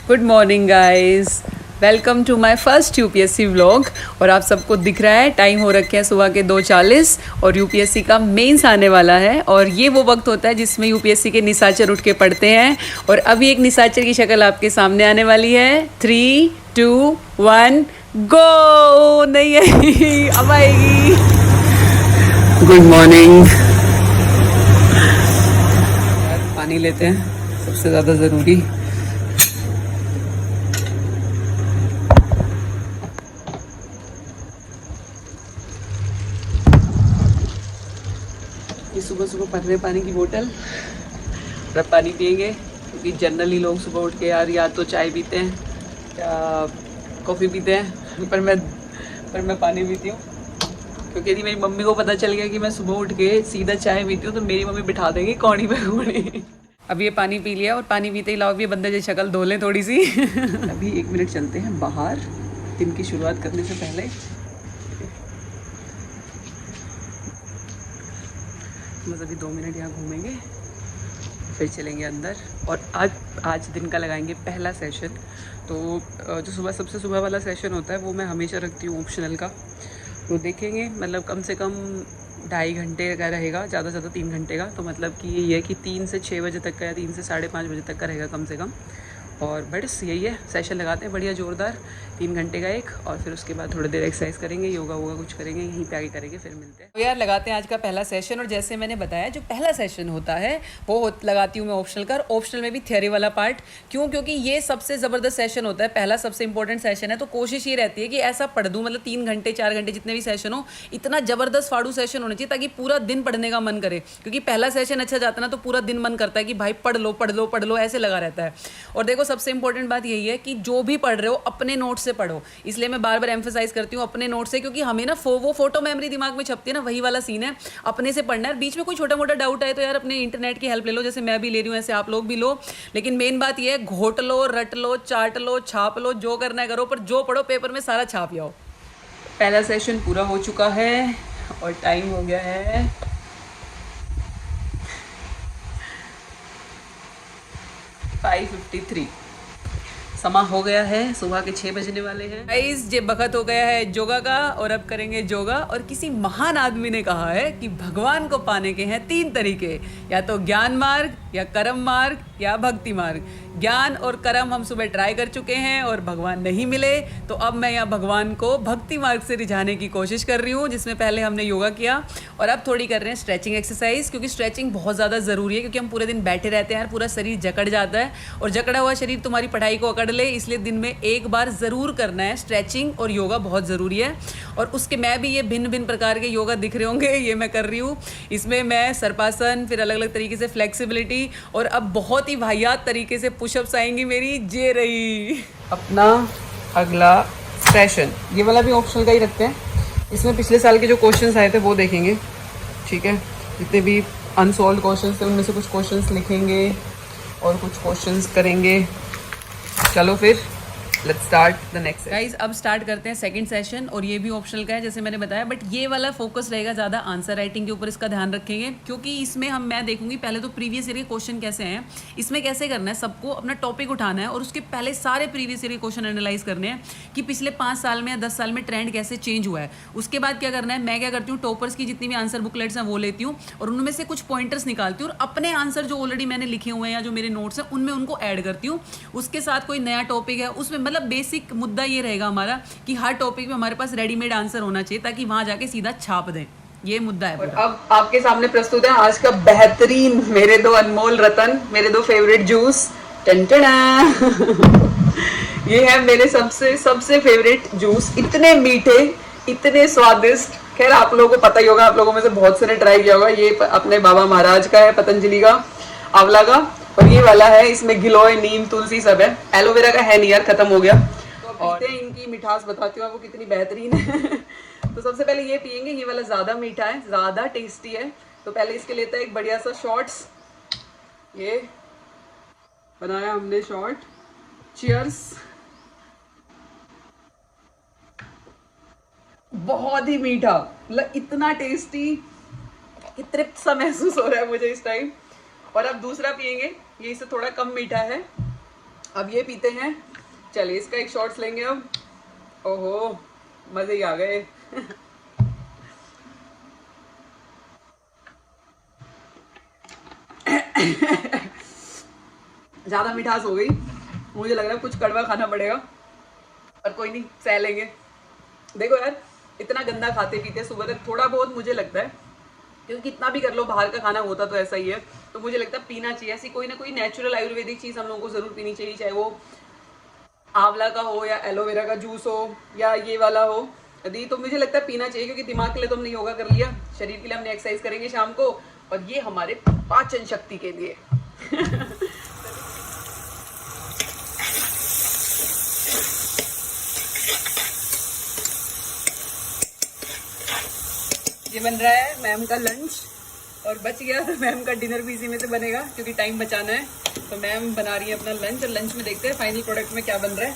Good morning guys, welcome to my first UPSC vlog. और आप सबको दिख रहा है टाइम हो रखे हैं सुबह के 2:40 और यूपीएससी का मेंस आने वाला है। और ये वो वक्त होता है जिसमें यूपीएससी के निशाचर उठ के पढ़ते हैं। और अभी एक निशाचर की शक्ल आपके सामने आने वाली है। 3, 2, 1 गो। नहीं आई, अब आएगी। Good morning. पानी लेते हैं, सबसे ज़्यादा ज़रूरी। ये सुबह सुबह भर रहे पानी की बोतल, अब पानी पियेंगे क्योंकि जनरली लोग सुबह उठ के यार या तो चाय पीते हैं या कॉफ़ी पीते हैं, पर मैं पानी पीती हूँ। क्योंकि यदि मेरी मम्मी को पता चल गया कि मैं सुबह उठ के सीधा चाय पीती हूँ तो मेरी मम्मी बिठा देंगी कौड़ी पे कौड़ी। अब ये पानी पी लिया और पानी पीते ही लाओ भी बंदे जैसी शक्ल धो लें थोड़ी सी। अभी 1 मिनट चलते हैं बाहर दिन की शुरुआत करने से पहले। बस अभी 2 मिनट यहाँ घूमेंगे, फिर चलेंगे अंदर। और आज दिन का लगाएंगे पहला सेशन। तो जो सबसे सुबह वाला सेशन होता है वो मैं हमेशा रखती हूँ ऑप्शनल का। तो देखेंगे, मतलब कम से कम 2.5 घंटे का रहेगा, ज़्यादा से ज़्यादा 3 घंटे का। तो मतलब कि ये है कि 3 से 6 बजे तक का या 3 से 5:30 बजे तक का रहेगा कम से कम। और बस यही है, सेशन लगाते हैं बढ़िया ज़ोरदार 3 घंटे का एक। और फिर उसके बाद थोड़ी देर एक्सरसाइज करेंगे, योगा वोगा कुछ करेंगे, यहीं पे आगे करेंगे, फिर मिलते हैं। तो यार लगाते हैं आज का पहला सेशन। और जैसे मैंने बताया जो पहला सेशन होता है वो लगाती हूँ मैं ऑप्शनल का। ऑप्शनल में भी थियोरी वाला पार्ट। क्यों? क्योंकि ये सबसे ज़बरदस्त सेशन होता है, पहला सबसे इंपॉर्टेंट सेशन है। तो कोशिश ये रहती है कि ऐसा पढ़ दूँ, मतलब 3 घंटे 4 घंटे जितने भी सेशन हो, इतना ज़बरदस्त फाड़ू सेशन होना चाहिए ताकि पूरा दिन पढ़ने का मन करे। क्योंकि पहला सेशन अच्छा जाता है ना तो पूरा दिन मन करता है कि भाई पढ़ लो पढ़ लो पढ़ लो, ऐसे लगा रहता है। और देखो सबसे इंपॉर्टेंट बात यही है कि जो भी पढ़ रहे हो अपने नोट से पढ़ो। इसलिए मैं बार बार एम्फेसाइज करती हूँ अपने नोट से, क्योंकि हमें ना वो फोटो मेमोरी दिमाग में छपती है ना, वही वाला सीन है। अपने से पढ़ना है। बीच में कोई छोटा मोटा डाउट आए तो यार अपने इंटरनेट की हेल्प ले लो, जैसे मैं भी ले रही हूँ ऐसे आप लोग भी लो। लेकिन मेन बात यह है, घोट लो, रट लो, चाट लो, छाप लो, जो करना है करो, पर जो पढ़ो पेपर में सारा छाप आओ। पहला सेशन पूरा हो चुका है और टाइम हो गया है 5:53। समा हो गया है, सुबह के 6 बजने वाले हैं। गाइस ये वक्त हो गया है योगा का और अब करेंगे योगा। और किसी महान आदमी ने कहा है कि भगवान को पाने के हैं 3 तरीके, या तो ज्ञान मार्ग, या कर्म मार्ग, या भक्ति मार्ग। ज्ञान और कर्म हम सुबह ट्राई कर चुके हैं और भगवान नहीं मिले, तो अब मैं यहाँ भगवान को भक्ति मार्ग से रिझाने की कोशिश कर रही हूँ, जिसमें पहले हमने योगा किया और अब थोड़ी कर रहे हैं स्ट्रेचिंग एक्सरसाइज। क्योंकि स्ट्रेचिंग बहुत ज़्यादा ज़रूरी है, क्योंकि हम पूरे दिन बैठे रहते हैं यार, पूरा शरीर जकड़ जाता है और जकड़ा हुआ शरीर तुम्हारी पढ़ाई को अकड़ ले। इसलिए दिन में एक बार ज़रूर करना है स्ट्रेचिंग और योगा, बहुत ज़रूरी है। और उसके मैं भी ये भिन्न भिन्न प्रकार के योगा दिख रहे होंगे, ये मैं कर रही हूँ। इसमें मैं सर्पासन, फिर अलग अलग तरीके से फ्लेक्सिबिलिटी, और अब बहुत ही वाहियात तरीके से पुशअप्स आएंगी मेरी। जे रही अपना अगला सेशन, ये वाला भी ऑप्शनल का ही रखते हैं। इसमें पिछले साल के जो क्वेश्चंस आए थे वो देखेंगे, ठीक है। जितने भी अनसॉल्व क्वेश्चंस थे उनमें से कुछ क्वेश्चंस लिखेंगे और कुछ क्वेश्चंस करेंगे। चलो फिर let's start the next guys. अब स्टार्ट करते हैं सेकंड सेशन, और ये भी ऑप्शनल का है जैसे मैंने बताया, बट ये वाला फोकस रहेगा ज़्यादा आंसर राइटिंग के ऊपर, इसका ध्यान रखेंगे। क्योंकि इसमें मैं देखूंगी पहले तो प्रीवियस ईयर के क्वेश्चन कैसे हैं। इसमें कैसे करना है, सबको अपना टॉपिक उठाना है और उसके पहले सारे प्रीवियस ईयर के क्वेश्चन एनालाइज करने हैं कि पिछले 5 साल में या 10 साल में ट्रेंड कैसे चेंज हुआ है। उसके बाद क्या करना है, मैं क्या करती हूँ, टॉपर्स की जितनी भी आंसर बुकलेट्स हैं वो लेती हूँ और उनमें से कुछ पॉइंटर्स निकालती हूँ और अपने आंसर जो ऑलरेडी मैंने लिखे हुए हैं या जो मेरे नोट्स हैं उनमें उनको ऐड करती हूँ। उसके साथ कोई नया टॉपिक है उसमें, मतलब बेसिक मुद्दा ये रहेगा हमारा कि हर टॉपिक में हमारे पास रेडीमेड आंसर होना चाहिए ताकि वहां जाके सीधा छाप दें। ये मुद्दा है। और अब आपके सामने प्रस्तुत है आज का बेहतरीन, मेरे 2 अनमोल रतन, मेरे 2 फेवरेट जूस। ये है मेरे सबसे फेवरेट जूस, इतने मीठे, इतने स्वादिष्ट। खैर आप लोगों को पता ही होगा, आप लोगों में से बहुत से ने ट्राई किया होगा। ये अपने बाबा महाराज का है, पतंजलि का, आंवला का। और ये वाला है, इसमें गिलोय, नीम, तुलसी सब है। एलोवेरा का है नहीं यार, खत्म हो गया। और इनकी मिठास बताती हूँ आपको कितनी बेहतरीन है। तो सबसे पहले ये पियेंगे, ये वाला ज़्यादा मीठा है, ज़्यादा टेस्टी है। तो पहले इसके लेते हैं एक बढ़िया सा शॉट्स। ये बनाया हमने शॉट। चीयर्स। बहुत ही मीठा, मतलब इतना टेस्टी, तृप्त सा महसूस हो रहा है मुझे इस टाइम। और अब दूसरा पियेंगे, ये इससे थोड़ा कम मीठा है। अब ये पीते हैं। चलिए इसका एक शॉट्स लेंगे अब। ओहो मज़े ही आ गए। ज़्यादा मिठास हो गई, मुझे लग रहा है कुछ कड़वा खाना पड़ेगा, पर कोई नहीं, सह लेंगे। देखो यार, इतना गंदा खाते पीते सुबह तक थोड़ा बहुत मुझे लगता है, क्योंकि कितना भी कर लो बाहर का खाना होता तो ऐसा ही है, तो मुझे लगता है पीना चाहिए ऐसी कोई ना कोई नेचुरल आयुर्वेदिक चीज़ हम लोगों को ज़रूर पीनी चाहिए, चाहे वो आंवला का हो या एलोवेरा का जूस हो या ये वाला हो। यदि तो मुझे लगता है पीना चाहिए, क्योंकि दिमाग के लिए तो हमने योगा कर लिया, शरीर के लिए हमने एक्सरसाइज करेंगे शाम को, और ये हमारे पाचन शक्ति के लिए। ये बन रहा है मैम का लंच, और बच गया तो मैम का डिनर भी इसी में से बनेगा, क्योंकि टाइम बचाना है। तो मैम बना रही है अपना लंच, और लंच में देखते हैं फाइनल प्रोडक्ट में क्या बन रहा है।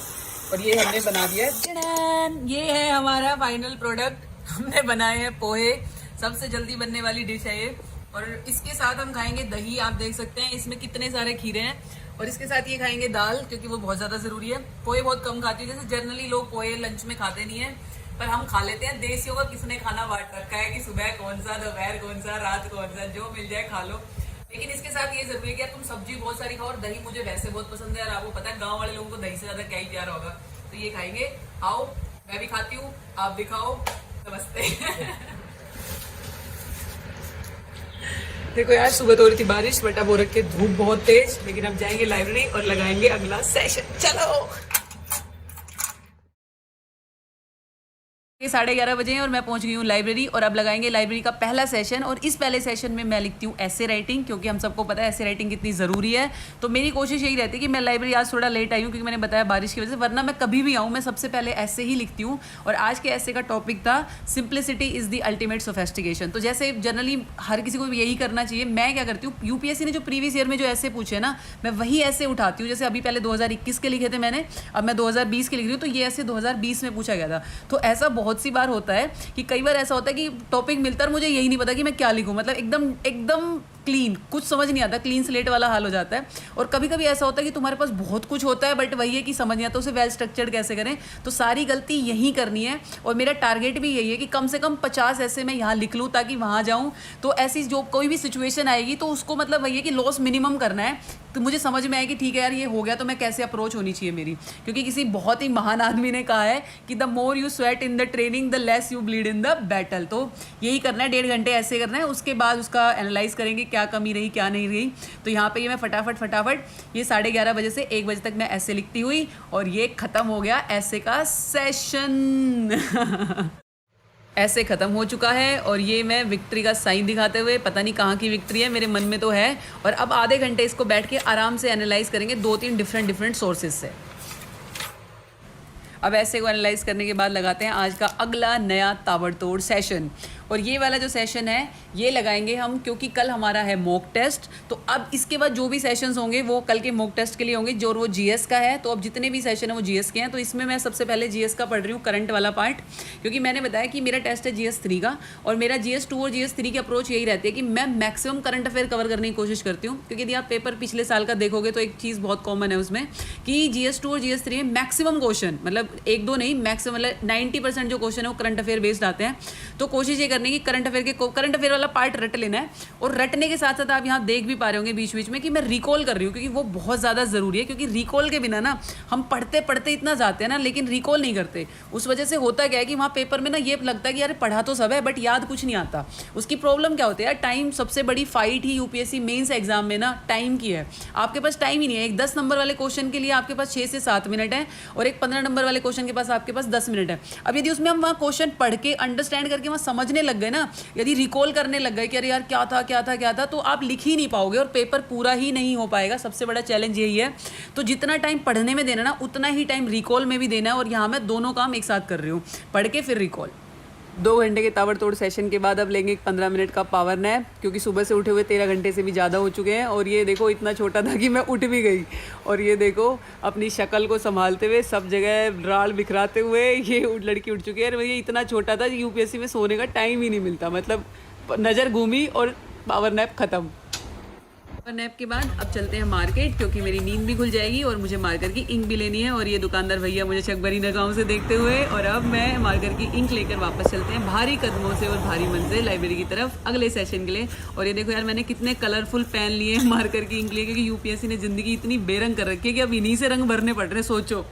और ये हमने बना दिया है, ये है हमारा फाइनल प्रोडक्ट। हमने बनाए हैं पोहे, सबसे जल्दी बनने वाली डिश है ये। और इसके साथ हम खाएंगे दही, आप देख सकते हैं इसमें कितने सारे खीरे हैं। और इसके साथ ये खाएंगे दाल, क्योंकि वो बहुत ज़्यादा ज़रूरी है। पोहे बहुत कम खाती है, जैसे जनरली लोग पोहे लंच में खाते नहीं है, पर हम खा लेते हैं। देसियों का किसने खाना बांट रखा है कि सुबह कौन सा, दोपहर कौन सा, रात कौन सा, जो मिल जाए खा लो। लेकिन इसके साथ ये जरूरी है कि तुम सब्जी बहुत सारी खाओ, और दही मुझे वैसे बहुत पसंद है, और आपको पता है गांव वाले लोगों को दही से ज्यादा क्या ही प्यार होगा। तो ये खाएंगे, आओ मैं भी खाती हूँ, आप भी खाओ। नमस्ते। देखो यार, सुबह तो हो रही थी बारिश, बट अब हो रखी है धूप बहुत तेज, लेकिन अब जाएंगे लाइब्रेरी और लगाएंगे अगला सेशन। चलो। ये 11:30 बजे हैं और मैं पहुंच गई हूँ लाइब्रेरी, और अब लगाएंगे लाइब्रेरी का पहला सेशन। और इस पहले सेशन में मैं लिखती हूँ ऐसे राइटिंग, क्योंकि हम सबको पता है ऐसे राइटिंग कितनी ज़रूरी है। तो मेरी कोशिश यही रहती है कि मैं लाइब्रेरी आज थोड़ा लेट आई हूँ, क्योंकि मैंने बताया बारिश की वजह से, वरना मैं कभी भी आऊँ मैं सबसे पहले ऐसे ही लिखती हूँ। और आज के ऐसे का टॉपिक था simplicity is the ultimate sophistication. तो जैसे जनरली हर किसी को यही करना चाहिए, मैं क्या करती हूँ, यूपीएससी ने जो प्रीवियस ईयर में जो ऐसे पूछे ना, मैं वही ऐसे उठाती हूँ। जैसे अभी पहले 2021 के लिखे थे मैंने, अब मैं 2020 के लिख रही हूँ, तो ये ऐसे 2020 में पूछा गया था। तो ऐसा बहुत सी बार होता है कि कई बार ऐसा होता है कि टॉपिक मिलता है और मुझे यही नहीं पता कि मैं क्या लिखूं, मतलब एकदम एकदम क्लीन, कुछ समझ नहीं आता, क्लीन स्लेट वाला हाल हो जाता है। और कभी कभी ऐसा होता है कि तुम्हारे पास बहुत कुछ होता है, बट वही है कि समझ नहीं आता उसे वेल स्ट्रक्चर्ड कैसे करें। तो सारी गलती यहीं करनी है, और मेरा टारगेट भी यही है कि कम से कम 50 ऐसे मैं यहाँ लिख लूँ, ताकि वहाँ जाऊँ तो ऐसी जो कोई भी सिचुएशन आएगी तो उसको मतलब वही है कि लॉस मिनिमम करना है। तो मुझे समझ में आए कि ठीक है यार, ये हो गया तो मैं कैसे अप्रोच होनी चाहिए मेरी। क्योंकि किसी बहुत ही महान आदमी ने कहा है कि the more you sweat in the training the less you bleed in the battle. तो यही करना है, 1.5 घंटे ऐसे करना है, उसके बाद उसका एनालाइज करेंगे क्या कमी रही क्या नहीं रही। तो यहाँ पे ये मैं फटाफट ये 11:30 बजे से 1 बजे तक मैं ऐसे लिखती हुई, और ये ख़त्म हो गया ऐसे का सेशन। ऐसे ख़त्म हो चुका है, और ये मैं विक्ट्री का साइन दिखाते हुए, पता नहीं कहाँ की विक्ट्री है, मेरे मन में तो है। और अब आधे घंटे इसको बैठ के आराम से एनालाइज करेंगे 2-3 डिफरेंट सोर्सेज से। अब ऐसे को एनालाइज करने के बाद लगाते हैं आज का अगला नया ताबड़तोड़ सेशन। और ये वाला जो सेशन है ये लगाएंगे हम, क्योंकि कल हमारा है मॉक टेस्ट। तो अब इसके बाद जो भी सेशंस होंगे वो कल के मॉक टेस्ट के लिए होंगे, जो वो जीएस का है। तो अब जितने भी सेशन है वो जीएस के हैं। तो इसमें मैं सबसे पहले जीएस का पढ़ रही हूँ, करंट वाला पार्ट, क्योंकि मैंने बताया कि मेरा टेस्ट है जीएस 3 का, और मेरा जीएस 2 और जीएस 3 की अप्रोच यही रहती है कि मैं मैक्सिमम करंट अफेयर कवर करने की कोशिश करती हूँ। क्योंकि यदि आप पेपर पिछले साल का देखोगे तो एक चीज़ बहुत कॉमन है उसमें, कि जीएस 2 और जीएस 3 में मैक्सिमम क्वेश्चन, मतलब 1-2 नहीं, मैक्सिमम मतलब 90% जो क्वेश्चन है वो करंट अफेयर बेस्ड आते हैं। तो कोशिश ये करने की करंट अफेयर वाला पार्ट रट लेना है। और रटने के साथ साथ आप यहाँ देख भी पा रहे होंगे बीच बीच में कि मैं रिकॉल कर रही हूँ, क्योंकि वो बहुत ज़्यादा ज़रूरी है। क्योंकि रिकॉल के बिना ना हम पढ़ते पढ़ते इतना जाते हैं ना, लेकिन रिकॉल नहीं करते। उस वजह से होता क्या है कि वहाँ पेपर में ना ये लगता है कि यार पढ़ा तो सब है, बट याद कुछ नहीं आता। उसकी प्रॉब्लम क्या होती है यार, टाइम सबसे बड़ी फाइट ही यूपीएससी मेंस एग्जाम में ना टाइम की है। आपके पास टाइम ही नहीं है। एक 10 नंबर वाले क्वेश्चन के लिए आपके पास 6 से 7 मिनट है, और एक 15 नंबर वाले क्वेश्चन के पास आपके पास 10 मिनट है। अब यदि उसमें हम वहाँ क्वेश्चन पढ़ के अंडरस्टैंड करके वहाँ समझने लग गए ना, यदि रिकॉल करने लग गए कि अरे यार क्या था, तो आप लिख ही नहीं पाओगे और पेपर पूरा ही नहीं हो पाएगा। सबसे बड़ा चैलेंज यही है। तो जितना टाइम पढ़ने में देना ना, उतना ही टाइम रिकॉल में भी देना है। और यहाँ मैं दोनों काम एक साथ कर रही हूँ, पढ़ के फिर रिकॉल। 2 घंटे के ताबड़तोड़ सेशन के बाद अब लेंगे एक 15 मिनट का पावर नैप, क्योंकि सुबह से उठे हुए 13 घंटे से भी ज़्यादा हो चुके हैं। और ये देखो इतना छोटा था कि मैं उठ भी गई, और ये देखो अपनी शक्ल को संभालते हुए, सब जगह राल बिखराते हुए ये लड़की उठ चुकी है। और ये इतना छोटा था कि यूपीएससी में सोने का टाइम ही नहीं मिलता, मतलब नज़र घूमी और पावर नैप ख़त्म। और नैप के बाद अब चलते हैं मार्केट, क्योंकि मेरी नींद भी खुल जाएगी और मुझे मार्कर की इंक भी लेनी है। और ये दुकानदार भैया मुझे चकबरी नगाहों से देखते हुए, और अब मैं मार्कर की इंक लेकर वापस चलते हैं भारी कदमों से और भारी मन से लाइब्रेरी की तरफ अगले सेशन के लिए। और ये देखो यार, मैंने कितने कलरफुल पेन लिए मार्कर की इंक लिए, क्योंकि यूपीएससी ने जिंदगी इतनी बेरंग कर रखी है कि अब इन्हीं से रंग भरने पड़ रहे हैं, सोचो।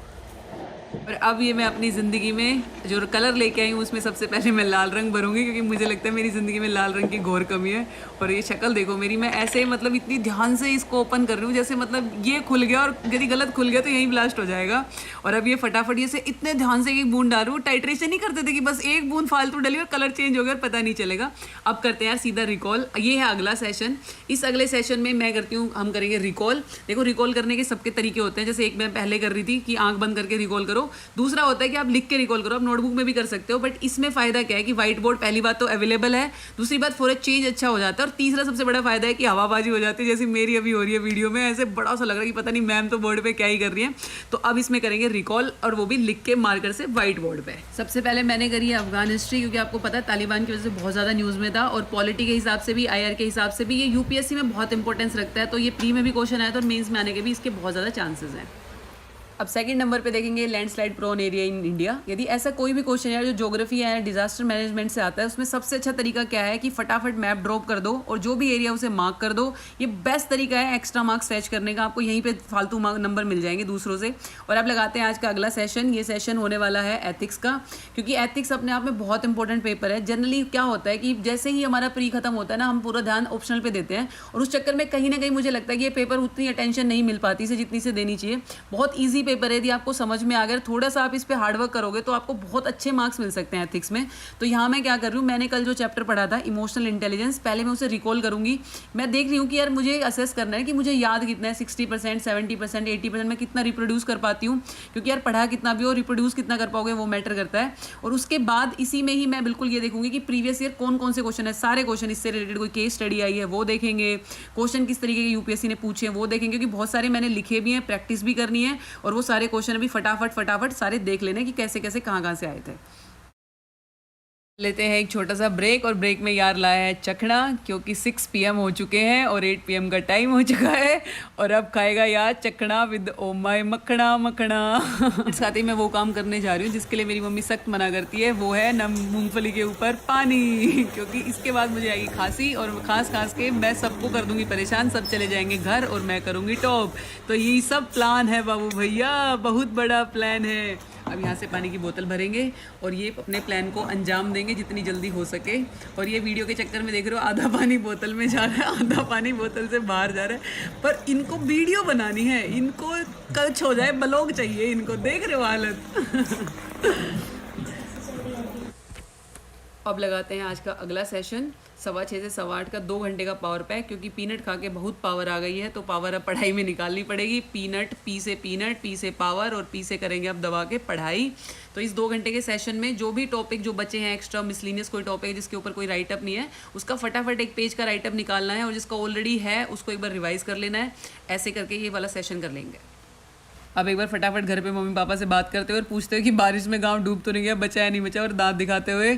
और अब ये मैं अपनी ज़िंदगी में जो कलर लेके आई हूँ उसमें सबसे पहले मैं लाल रंग भरूंगी, क्योंकि मुझे लगता है मेरी ज़िंदगी में लाल रंग की घोर कमी है। और ये शक्ल देखो मेरी, मैं ऐसे मतलब इतनी ध्यान से इसको ओपन कर रही हूँ जैसे मतलब ये खुल गया और यदि गलत खुल गया तो यहीं ब्लास्ट हो जाएगा। और अब ये फटाफट ये से इतने ध्यान से एक बूंद डालूँ, टाइट्रेशन नहीं करते थे कि बस एक बूंद फालतू डली और कलर चेंज हो गया और पता नहीं चलेगा। अब करते हैं यार सीधा रिकॉल, ये है अगला सेशन। इस अगले सेशन में मैं करती हूँ, हम करेंगे रिकॉल। देखो रिकॉल करने के सबके तरीके होते हैं, जैसे एक मैं पहले कर रही थी कि आंख बंद करके रिकॉल करो, दूसरा होता है कि आप लिख के रिकॉल करो, आप नोटबुक में भी कर सकते हो। बट इसमें फायदा क्या है कि व्हाइट बोर्ड पहली बात तो अवेलेबल है, दूसरी बात फॉर चेंज अच्छा हो जाता है, और तीसरा सबसे बड़ा फायदा है कि हवाबाजी हो जाती है, जैसे मेरी अभी हो रही है वीडियो में। ऐसे बड़ा सा लग रहा है कि पता नहीं मैम तो बोर्ड पे क्या ही कर रही है। तो अब इसमें करेंगे रिकॉल, और वो भी लिख के मार्कर से व्हाइट बोर्ड पे। सबसे पहले मैंने करी है अफगान हिस्ट्री, क्योंकि आपको पता है तालिबान की वजह से बहुत ज़्यादा न्यूज़ में था, और पॉलिटी के हिसाब से भी, IR के हिसाब से भी ये यूपीएससी में बहुत इंपॉर्टेंस रखता है। तो ये प्री में भी क्वेश्चन आया था और मेंस में आने के भी इसके बहुत ज़्यादा चांसेस हैं। अब सेकंड नंबर पे देखेंगे landslide prone area in India. यदि ऐसा कोई भी क्वेश्चन है जो ज्योग्राफी या डिजास्टर मैनेजमेंट से आता है, उसमें सबसे अच्छा तरीका क्या है कि फटाफट मैप ड्रॉप कर दो और जो भी एरिया उसे मार्क कर दो। ये बेस्ट तरीका है एक्स्ट्रा मार्क्स फैच करने का, आपको यहीं पे फालतू नंबर मिल जाएंगे दूसरों से। और अब लगाते हैं आज का अगला सेशन। ये सेशन होने वाला है एथिक्स का, क्योंकि एथिक्स अपने आप में बहुत इंपॉर्टेंट पेपर है। जनरली क्या होता है कि जैसे ही हमारा प्री खत्म होता है ना, हम पूरा ध्यान ऑप्शनल पे देते हैं, और उस चक्कर में कहीं ना कहीं मुझे लगता है कि ये पेपर उतनी अटेंशन नहीं मिल पाती से जितनी से देनी चाहिए। बहुत ईजी पेपर है, यदि आपको समझ में आ गया, थोड़ा सा आप इस पे हार्डवर्क करोगे तो आपको बहुत अच्छे मार्क्स मिल सकते हैं एथिक्स में। तो यहाँ मैं क्या कर रही हूँ, मैंने कल जो चैप्टर पढ़ा था इमोशनल इंटेलिजेंस, पहले मैं उसे रिकॉल करूंगी। मैं देख रही हूँ कि यार मुझे असेस करना है कि मुझे याद कितना है, 60%, 70%, 80% मैं कितना रिप्रोड्यूस कर पाती हूँ, क्योंकि यार पढ़ा कितना भी हो, रिप्रोड्यूस कितना कर पाओगे वो मैटर करता है। और उसके बाद इसी में ही मैं बिल्कुल ये देखूंगी कि प्रीवियस ईयर कौन कौन से क्वेश्चन है, सारे क्वेश्चन इससे रिलेटेड, कोई केस स्टडी आई है वो देखेंगे, क्वेश्चन किस तरीके के यूपीएससी ने पूछे वो देखेंगे, क्योंकि बहुत सारे मैंने लिखे भी हैं, प्रैक्टिस भी करनी है, और वो सारे क्वेश्चन अभी फटाफट सारे देख लेने कि कैसे कैसे कहाँ से आए थे। लेते हैं एक छोटा सा ब्रेक, और ब्रेक में यार लाया है चखना, क्योंकि 6 PM हो चुके हैं और 8 PM का टाइम हो चुका है, और अब खाएगा यार चखना विद ओ माय मखना मखना। साथ ही मैं वो काम करने जा रही हूँ जिसके लिए मेरी मम्मी सख्त मना करती है, वो है नम मूंगफली के ऊपर पानी, क्योंकि इसके बाद मुझे आएगी खांसी, और खांस के मैं सबको कर दूंगी परेशान, सब चले जाएंगे घर और मैं करूँगी टॉप। तो यही सब प्लान है बाबू भैया, बहुत बड़ा प्लान है। अब यहाँ से पानी की बोतल भरेंगे और ये अपने प्लान को अंजाम देंगे जितनी जल्दी हो सके। और ये वीडियो के चक्कर में देख रहे हो आधा पानी बोतल में जा रहा है, आधा पानी बोतल से बाहर जा रहा है, पर इनको वीडियो बनानी है, इनको कच हो जाए, ब्लॉग चाहिए इनको, देख रहे हो हालत। अब लगाते हैं आज का अगला सेशन, 6:15 से 8:15 का 2 घंटे का पावर पैक, क्योंकि पीनट खा के बहुत पावर आ गई है, तो पावर अब पढ़ाई में निकालनी पड़ेगी। पीनट, पी से पावर, और पी से करेंगे अब दबा के पढ़ाई। तो इस 2 घंटे के सेशन में जो भी टॉपिक जो बचे हैं, एक्स्ट्रा मिसलिनियस कोई टॉपिक है जिसके ऊपर कोई राइटअप नहीं है, उसका फटाफट एक पेज का राइटअप निकालना है, और जिसका ऑलरेडी है उसको एक बार रिवाइज कर लेना है। ऐसे करके ये वाला सेशन कर लेंगे। अब एक बार फटाफट घर पे मम्मी पापा से बात करते हुए और पूछते हुए कि बारिश में गाँव डूब तो नहीं गया, बचा है नहीं बचा, और दांत दिखाते हुए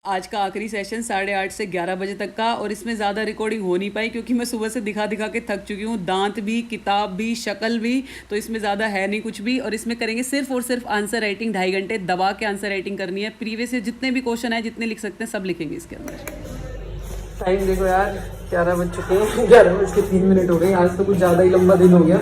आज का आखिरी सेशन 8:30 से 11 बजे तक का। और इसमें ज़्यादा रिकॉर्डिंग हो नहीं पाई, क्योंकि मैं सुबह से दिखा के थक चुकी हूँ, दांत भी, किताब भी, शक्ल भी, तो इसमें ज़्यादा है नहीं कुछ भी। और इसमें करेंगे सिर्फ और सिर्फ आंसर राइटिंग, 2.5 घंटे दबा के आंसर राइटिंग करनी है। प्रीवियस से जितने भी क्वेश्चन है, जितने लिख सकते हैं सब लिखेंगे इसके अंदर। टाइम देखो यार, 11 बज चुके हैं, 11:03 हो गए। आज तो कुछ ज़्यादा ही लंबा दिन हो गया,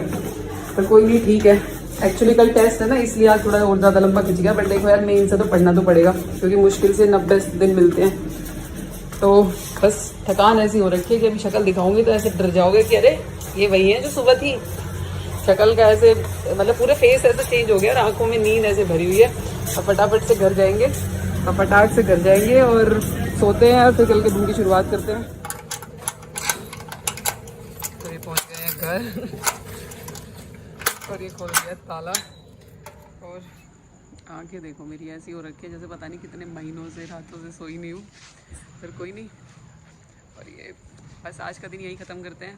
पर कोई नहीं, ठीक है। एक्चुअली कल टेस्ट है ना, इसलिए आज थोड़ा और ज़्यादा लंबा खिंच गया, बट देखो यार मेन से तो पढ़ना तो पड़ेगा, क्योंकि मुश्किल से 90 दिन मिलते हैं। तो बस थकान ऐसी हो रखी है कि अभी शक्ल दिखाऊंगी तो ऐसे डर जाओगे कि अरे ये वही है जो सुबह थी। शक्ल का ऐसे मतलब पूरे फेस ऐसे चेंज हो गया, और आंखों में नींद ऐसे भरी हुई है। अब फटाफट से घर जाएंगे, और सोते हैं, और फिर कल के दिन की शुरुआत करते हैं। तो ये पहुँच गए हैं घर, और ये खोल दिया ताला, और आंखें देखो मेरी ऐसी हो रखी है जैसे पता नहीं कितने महीनों से, रातों से सोई नहीं हूँ, पर कोई नहीं। और ये बस आज का दिन यही ख़त्म करते हैं।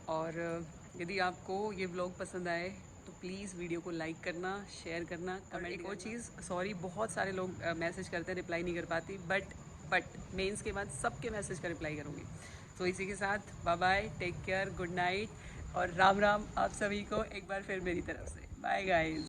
और यदि आपको ये व्लॉग पसंद आए तो प्लीज़ वीडियो को लाइक करना, शेयर करना, कमेंट। एक और चीज़, सॉरी बहुत सारे लोग मैसेज करते हैं, रिप्लाई नहीं कर पाती, बट मेंस के बाद सबके मैसेज का रिप्लाई करूँगी। तो इसी के साथ bye bye, take care, good night और राम राम आप सभी को एक बार फिर मेरी तरफ से। Bye guys.